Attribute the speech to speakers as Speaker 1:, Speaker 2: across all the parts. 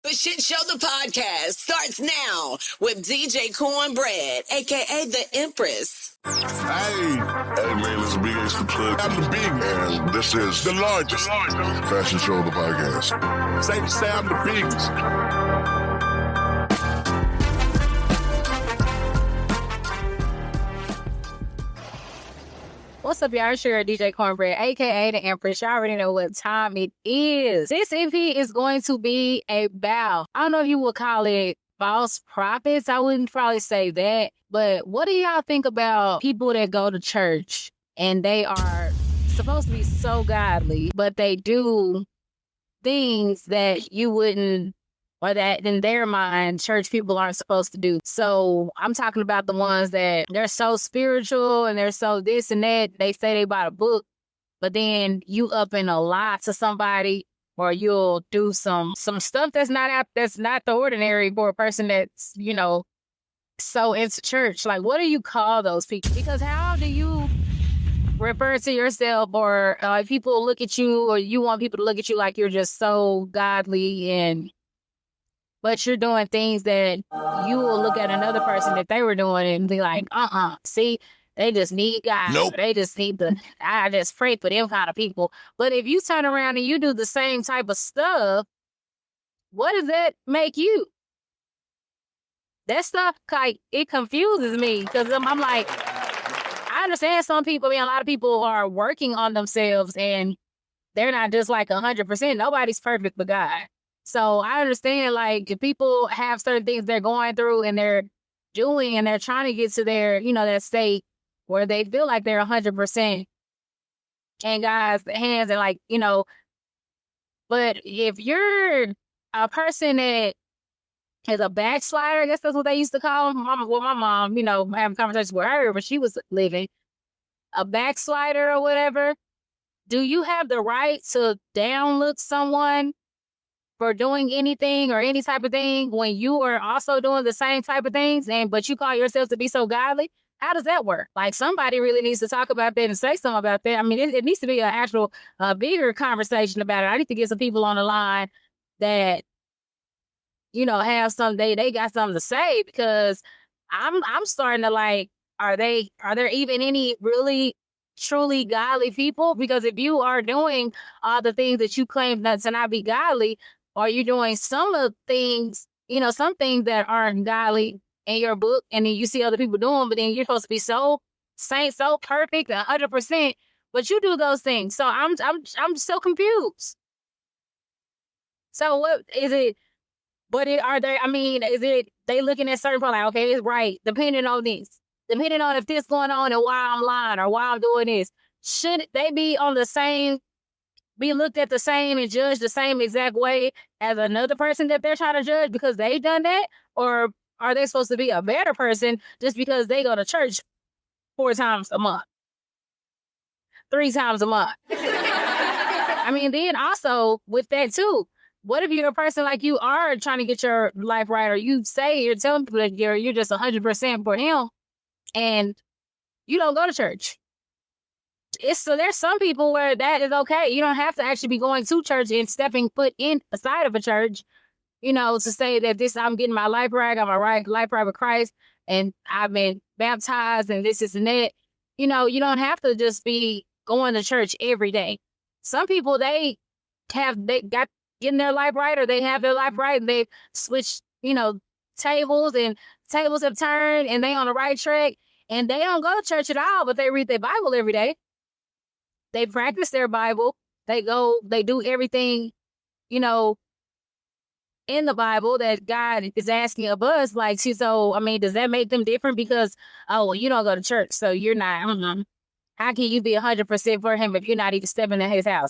Speaker 1: The Shit Show, the podcast, starts now with DJ Cornbread, a.k.a. the Empress.
Speaker 2: Hey, man, it's Big X the Plug. I'm the big, and this is the largest fashion show, the podcast. Safe to say I'm the biggest.
Speaker 3: What's up, y'all? It's your DJ Cornbread, a.k.a. the Empress. Y'all already know what time it is. This EP is going to be about, I don't know if you would call it false prophets. I wouldn't probably say that. But what do y'all think about people that go to church and they are supposed to be so godly, but they do things that you wouldn't, or that in their mind, church people aren't supposed to do? So I'm talking about the ones that they're so spiritual and they're so this and that. They say they bought a book, but then you up in a lie to somebody, or you'll do some stuff that's not the ordinary for a person that's, you know, so into church. Like, what do you call those people? Because how do you refer to yourself, or if people look at you, or you want people to look at you like you're just so godly, but you're doing things that you will look at another person that they were doing and be like, see, they just need God.
Speaker 2: Nope.
Speaker 3: They just need I just pray for them kind of people. But if you turn around and you do the same type of stuff, what does that make you? That stuff, like, it confuses me, because I'm like, I understand some people, a lot of people are working on themselves and they're not just like 100%. Nobody's perfect but God. So I understand, like, if people have certain things they're going through and they're doing and they're trying to get to their, that state where they feel like they're 100% in God's hands, and like, but if you're a person that is a backslider, I guess that's what they used to call them. My mom, having conversations with her when she was living, a backslider or whatever, do you have the right to downlook someone for doing anything or any type of thing when you are also doing the same type of things, but you call yourself to be so godly? How does that work? Like, somebody really needs to talk about that and say something about that. I mean, it needs to be an actual bigger conversation about it. I need to get some people on the line that, have something, they got something to say, because I'm starting to, like, are there even any really truly godly people? Because if you are doing all the things that you claim not to not be godly, or you're doing some of the things, some things that aren't godly in your book, and then you see other people doing, but then you're supposed to be so saint, so perfect, 100%, but you do those things. So I'm so confused. So what is it? But is it they looking at certain people like, okay, it's right, depending on this, depending on if this going on and why I'm lying or why I'm doing this, should they be on the same, be looked at the same and judged the same exact way as another person that they're trying to judge because they've done that? Or are they supposed to be a better person just because they go to church 4 times a month, 3 times a month? Then also with that too, what if you're a person like you are trying to get your life right, or you say you're telling people that you're just 100% for him, and you don't go to church? So there's some people where that is okay. You don't have to actually be going to church and stepping foot inside of a church, to say that I'm getting my life right, I'm a life right with Christ, and I've been baptized and this and that. You don't have to just be going to church every day. Some people, they got getting their life right, or they have their life right, and they've switched, tables, and tables have turned, and they on the right track, and they don't go to church at all, but they read their Bible every day. They practice their Bible. They do everything, in the Bible that God is asking of us. Like, so, does that make them different because, you don't go to church, so you're not, how can you be 100% for him if you're not even stepping in his house?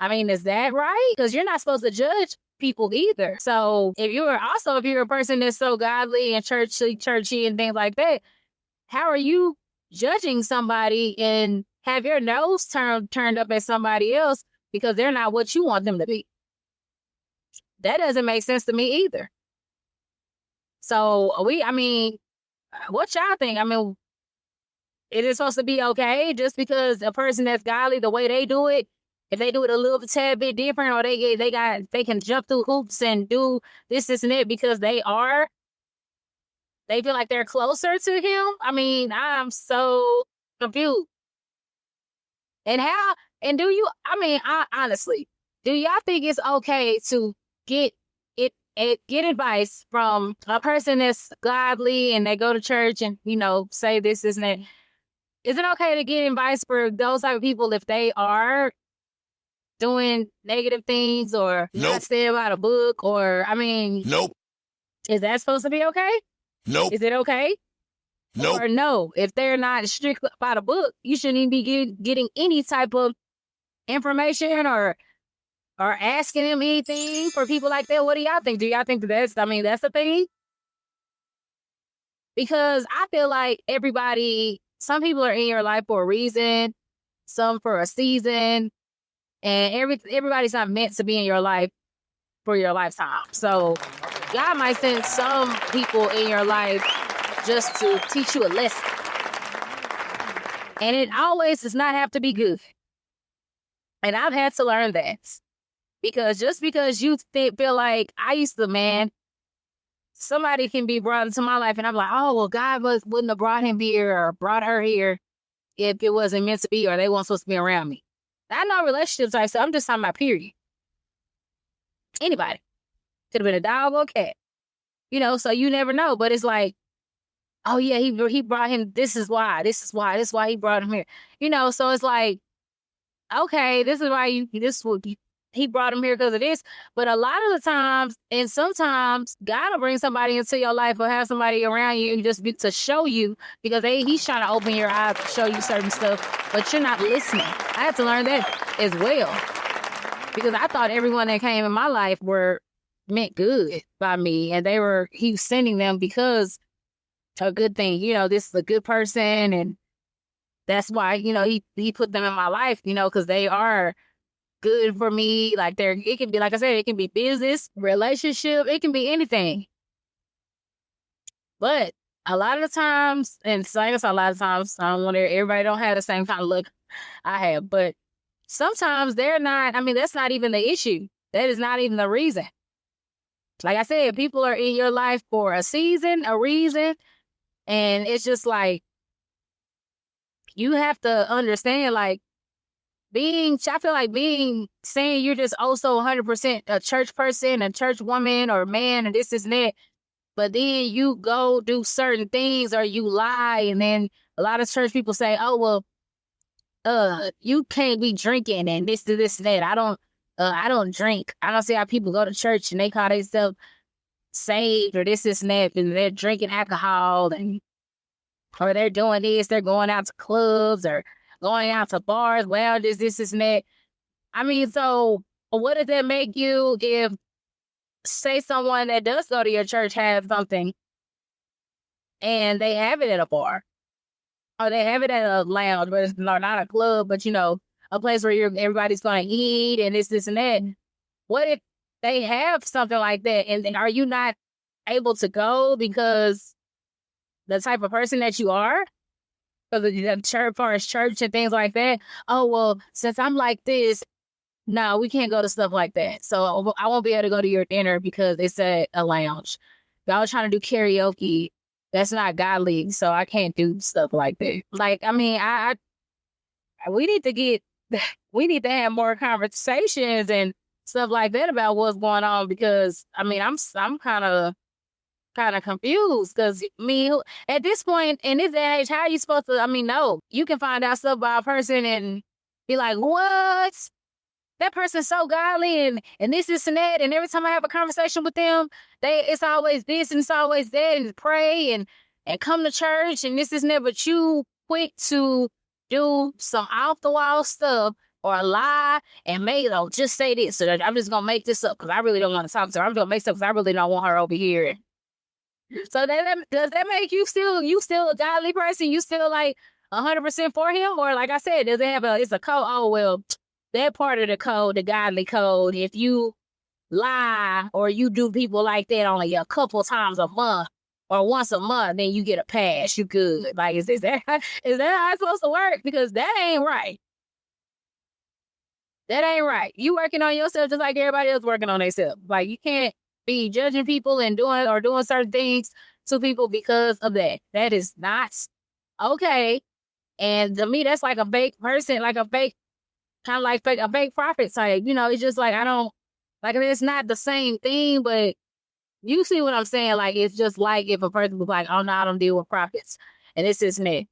Speaker 3: Is that right? Because you're not supposed to judge people either. So if you're a person that's so godly and churchy and things like that, how are you judging somebody and have your nose turned up at somebody else because they're not what you want them to be? That doesn't make sense to me either. So what y'all think? Is it supposed to be okay just because a person that's godly, the way they do it, If they do it a little tad bit different, or they can jump through hoops and do this and that because they feel like they're closer to him. I mean, I'm so confused. And honestly, do y'all think it's okay to get get advice from a person that's godly and they go to church and, say this, and that? Is it okay to get advice for those type of people if they are doing negative things or not saying about a book? Or,
Speaker 2: Nope.
Speaker 3: Is that supposed to be okay?
Speaker 2: Nope.
Speaker 3: Is it okay?
Speaker 2: Nope.
Speaker 3: Or no, if they're not strict about a book, you shouldn't even be getting any type of information or asking them anything for people like that. What do y'all think? Do y'all think that's a thing? Because I feel like some people are in your life for a reason, some for a season, and everybody's not meant to be in your life for your lifetime. So God might send some people in your life just to teach you a lesson. And it always does not have to be good. And I've had to learn that. Because just because you feel like somebody can be brought into my life and I'm like, oh, well, God wouldn't have brought him here or brought her here if it wasn't meant to be or they weren't supposed to be around me. I know relationships, so I'm just talking about period. Anybody. Could have been a dog or a cat. So you never know. But it's like, oh, yeah, he brought him. This is why he brought him here. So it's like, okay, this is why he brought him here because of this. But a lot of the times, and sometimes, God will bring somebody into your life or have somebody around you and just to show you because he's trying to open your eyes to show you certain stuff, but you're not listening. I had to learn that as well because I thought everyone that came in my life were meant good by me, and he was sending them because a good thing. This is a good person, and that's why he put them in my life. Because they are good for me. Like it can be, like I said, it can be business, relationship, it can be anything. But a lot of the times, and saying a lot of times, I don't want everybody don't have the same kind of look I have, but sometimes they're not. That's not even the issue. That is not even the reason. Like I said, people are in your life for a season, a reason, and it's just like you have to understand, like, I feel like saying you're just also 100% a church person, a church woman or man, and this and that, but then you go do certain things or you lie, and then a lot of church people say, oh, well, you can't be drinking and this and that. I don't drink. I don't see how people go to church and they call themselves saved or this and that, and they're drinking alcohol or they're doing this, they're going out to clubs or going out to bars, well, this and that. So what does that make you if, say, someone that does go to your church has something and they have it at a bar or they have it at a lounge, but it's not a club, but, a place where everybody's going to eat and this and that. What if they have something like that, and then are you not able to go because the type of person that you are? Because of the church, far as church and things like that. Oh, well, since I'm like this, no, we can't go to stuff like that. So I won't be able to go to your dinner because it's at a lounge. If I was trying to do karaoke, that's not godly, so I can't do stuff like that. Like, we need to have more conversations and stuff like that about what's going on because I'm kind of confused because at this point in this age, how are you supposed to? No, you can find out stuff about a person and be like, what? That person's so godly and this and that, and every time I have a conversation with them, it's always this and it's always that, and pray and come to church and this and that, but you quick to do some off the wall stuff or lie and just say this. So I'm just gonna make this up because I really don't want to talk to her. I'm gonna make stuff because I really don't want her over here. So does that make you still a godly person? You still like 100% for him, or like I said, does it have it's a code? Oh well, that part of the code, the godly code. If you lie or you do people like that only a couple times a month or once a month, then you get a pass. You good? Like is that how it's supposed to work? Because that ain't right. That ain't right. You working on yourself just like everybody else working on themselves. Like, you can't be judging people and doing certain things to people because of that. That is not okay. And to me, that's like a fake person, like a fake, kind of like fake, a fake prophet type. You know, it's just like, I don't, like, it's not the same thing, but you see what I'm saying? Like, it's just like if a person was like, oh, no, I don't deal with prophets. And it's just that.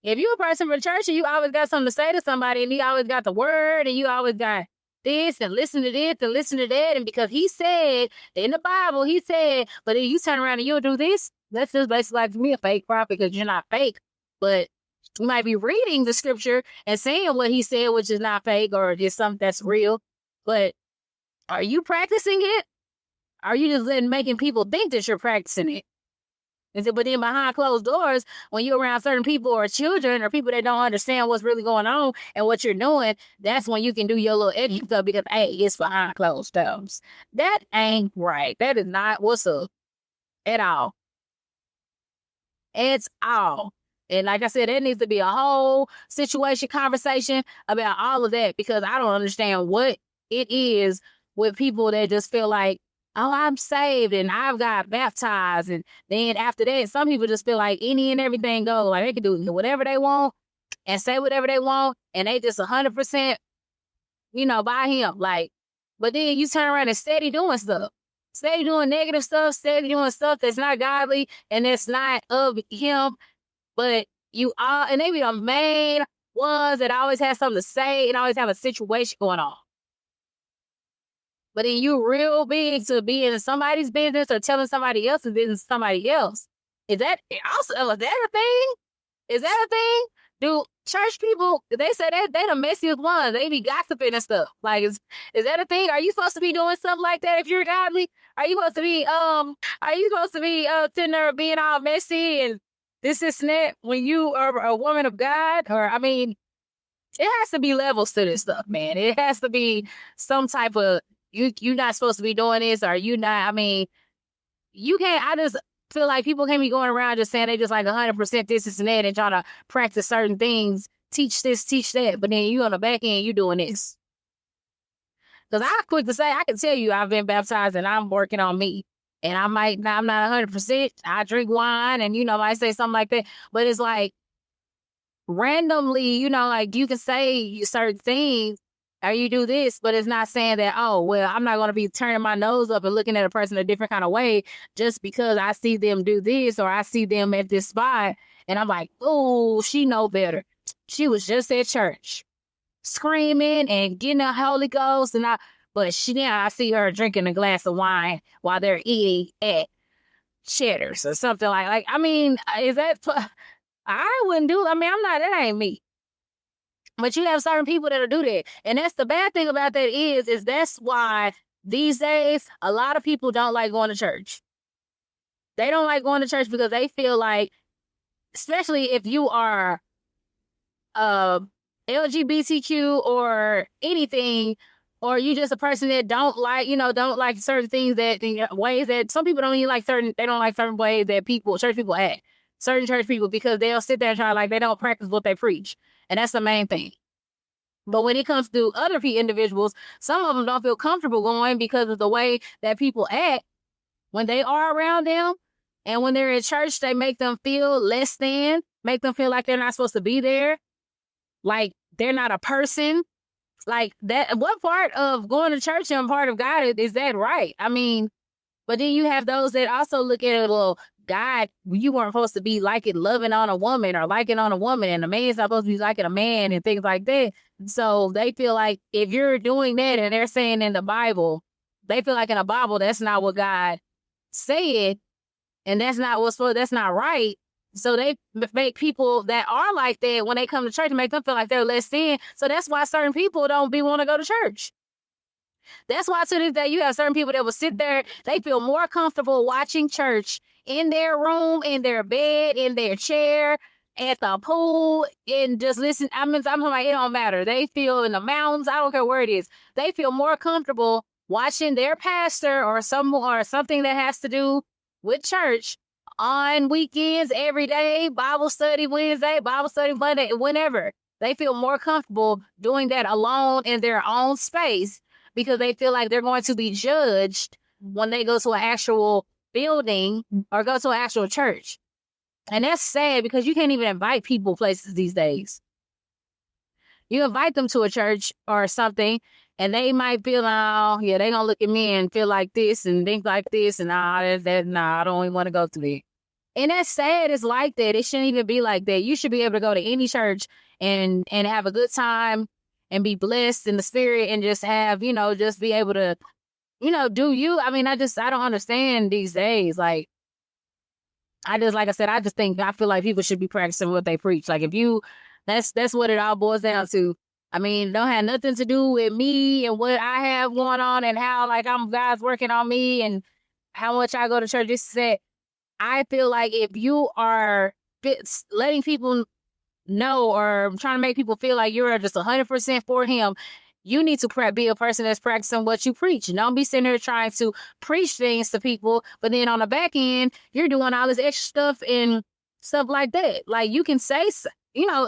Speaker 3: If you a person from church and you always got something to say to somebody and you always got the word and you always got this and listen to this and listen to that, and because he said in the Bible, he said, but then you turn around and you'll do this, that's just basically like to me a fake prophet because you're not fake. But you might be reading the scripture and saying what he said, which is not fake or just something that's real. But are you practicing it? Are you just making people think that you're practicing it? But then behind closed doors, when you're around certain people or children or people that don't understand what's really going on and what you're doing, that's when you can do your little edgy stuff because, hey, it's behind closed doors. That ain't right. That is not what's up at all. It's all. And like I said, there needs to be a whole situation, conversation about all of that because I don't understand what it is with people that just feel like, oh, I'm saved and I've got baptized. And then after that, some people just feel like any and everything goes. Like they can do whatever they want and say whatever they want. And they just 100%, by him. Like, but then you turn around and steady doing stuff. Steady doing negative stuff. Steady doing stuff that's not godly and that's not of him. But you are, and they be the main ones that always have something to say and always have a situation going on. But then you real big to be in somebody's business or telling somebody else's business to somebody else. Is that also is that a thing? Is that a thing? Do church people, they say that they the messiest ones. They be gossiping and stuff. Like, is that a thing? Are you supposed to be doing something like that if you're godly? Are you supposed to be sitting there being all messy and this and that when you are a woman of God? Or I mean, it has to be levels to this stuff, man. It has to be some type of you're not supposed to be doing this, or you not. I mean, you can't. I just feel like people can't be going around just saying they just like 100% this and that and trying to practice certain things, teach this, teach that, but then you on the back end, you doing this. Because I'm quick to say, I can tell you I've been baptized and I'm working on me. And I'm not 100%. I drink wine and, I might say something like that. But it's like randomly, like you can say certain things or you do this, but it's not saying that, oh, well, I'm not going to be turning my nose up and looking at a person a different kind of way just because I see them do this or I see them at this spot. And I'm like, oh, she know better. She was just at church screaming and getting the Holy Ghost. But now I see her drinking a glass of wine while they're eating at Cheddar's or something like, I mean, is that, I wouldn't do, that ain't me. But you have certain people that'll do that. And that's the bad thing about that is that's why these days, a lot of people don't like going to church. They don't like going to church because they feel like, especially if you are LGBTQ or anything, or you just a person that don't like certain things ways that some people don't even like they don't like certain ways that church people act. Certain church people, because they'll sit there and try like they don't practice what they preach. And that's the main thing. But when it comes to other individuals, some of them don't feel comfortable going because of the way that people act when they are around them. And when they're in church, they make them feel less than, make them feel like they're not supposed to be there. Like they're not a person. Like that. What part of going to church and part of God is that right? I mean, but then you have those that also look at it, well, God, you weren't supposed to be loving on a woman or liking on a woman, and a man's not supposed to be liking a man and things like that. So they feel like if you're doing that and they're saying in the Bible, they feel like in the Bible, that's not what God said. And that's not right. So they make people that are like that when they come to church and make them feel like they're less than. So that's why certain people don't want to go to church. That's why to this day you have certain people that will sit there. They feel more comfortable watching church in their room, in their bed, in their chair, at the pool, and just listen. I'm talking about it don't matter. They feel in the mountains. I don't care where it is. They feel more comfortable watching their pastor or something that has to do with church on weekends, every day, Bible study Wednesday, Bible study Monday, whenever. They feel more comfortable doing that alone in their own space because they feel like they're going to be judged when they go to an actual building or go to an actual church. And that's sad because you can't even invite people places these days. You invite them to a church or something, and they might feel, oh, yeah, they gonna look at me and feel like this and think like this, and I don't even want to go to that. And that's sad. It's like that. It shouldn't even be like that. You should be able to go to any church and have a good time and be blessed in the spirit and just have, just be able to, do you. I mean, I don't understand these days. Like I feel like people should be practicing what they preach. Like that's what it all boils down to. I mean, don't have nothing to do with me and what I have going on and how like God's working on me and how much I go to church. Just said, I feel like if you are letting people know or trying to make people feel like you're just 100% for him, you need to be a person that's practicing what you preach. And don't be sitting there trying to preach things to people, but then on the back end, you're doing all this extra stuff and stuff like that. Like you can say,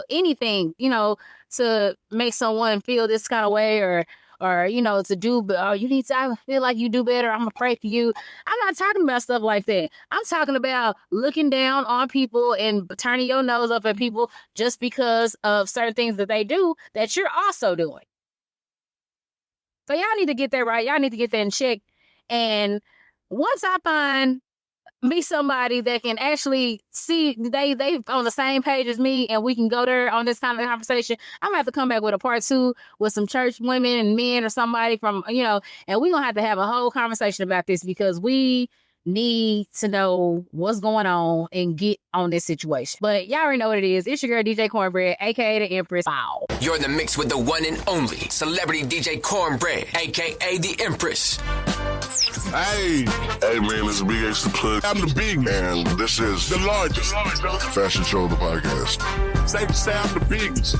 Speaker 3: anything, to make someone feel this kind of way or to do, I feel like you do better. I'm gonna pray for you. I'm not talking about stuff like that. I'm talking about looking down on people and turning your nose up at people just because of certain things that they do that you're also doing. So y'all need to get that right. Y'all need to get that in check. And once I find me somebody that can actually see they on the same page as me and we can go there on this kind of conversation, I'm gonna have to come back with a part 2 with some church women and men or somebody from, and we're gonna have to have a whole conversation about this because we need to know what's going on and get on this situation. But y'all already know what it is. It's your girl DJ Cornbread, aka the Empress. Wow.
Speaker 4: You're in the mix with the one and only celebrity DJ Cornbread, aka the Empress.
Speaker 2: Hey man, it's Big X the Plug. I'm the big man. This is the largest fashion show of the podcast. Safe to say I'm the biggest.